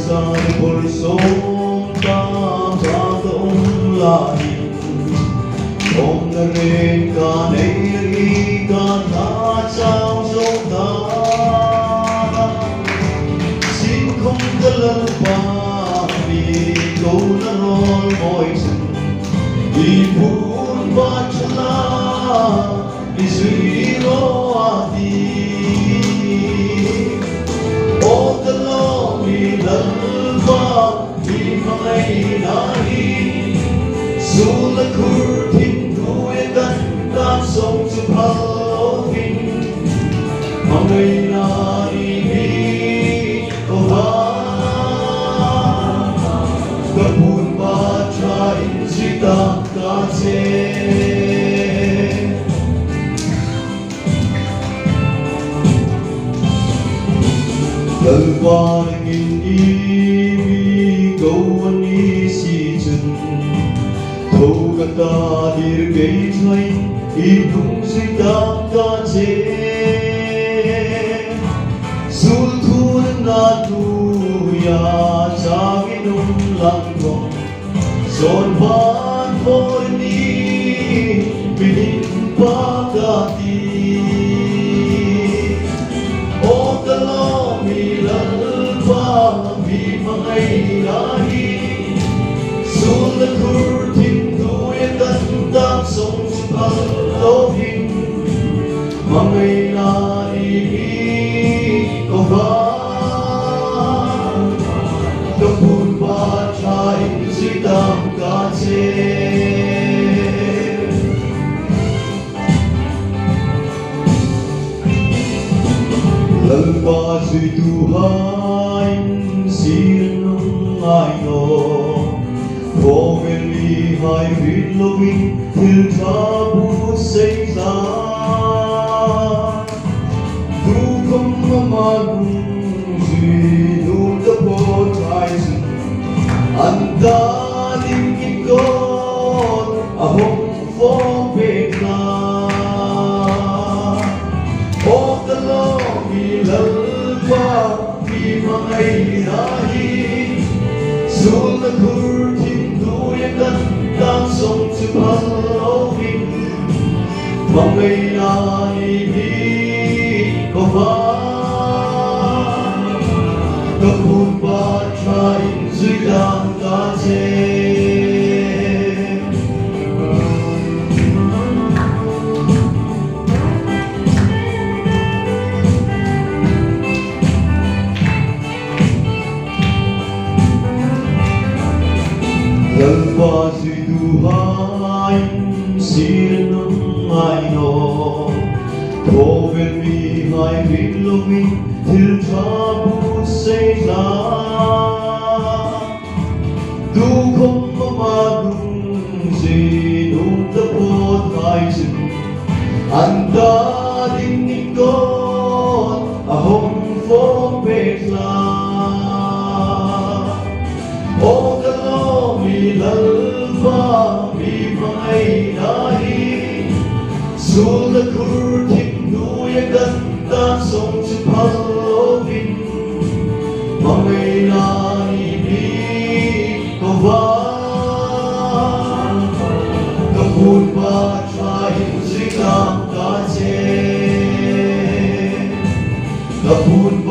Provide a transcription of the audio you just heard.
sa pulsong tatagong lahin Om na rin ka na irigan at sao sota Singkong dalapani Ikaw na ron mo'y sin Ibun bachala Iswiro ati O dalong ilalba Di mangay nahin Sulat kurtin kuegan Dan song supalopin Mangay nahin Kohan Kapun bacain sita kasih Kalbarangin ibig Gawan isijin Togata dirgay twain Itong sitang kache Sultunan na tuya Sa ginong langkong Sorban mo ni Pinimpagati O dalawang ilalba Di mangay lahi Sulat kurtin tuyan Gandang song supalohin Mangay lahi Kohan Kapun bacain sitang kasih Lalpa si Tuhan sirenong aino Vågen vi har hyllowing till tabu sig sant Du kommer magen synuta på reisen Andaling ikon ahong forpeklar Og dalawang ilalba Di mangay nahin Sulat kurtin tuyan Gandang song supalopin Mangay nahin Kohan Kapun bacain sitang kasih Lalpa si Tuhan sirenong aino Vågen vi har hyllowing till tabu sig sant Du kommer magen synuta på reisen Andaling ikon ahong forpeklar O dalawang ilalba Di mangay nahin Sulat kurtin tuyan Gandang song supalopin Mangay nahin Kohan Kapun bacain sitang kasih Kapun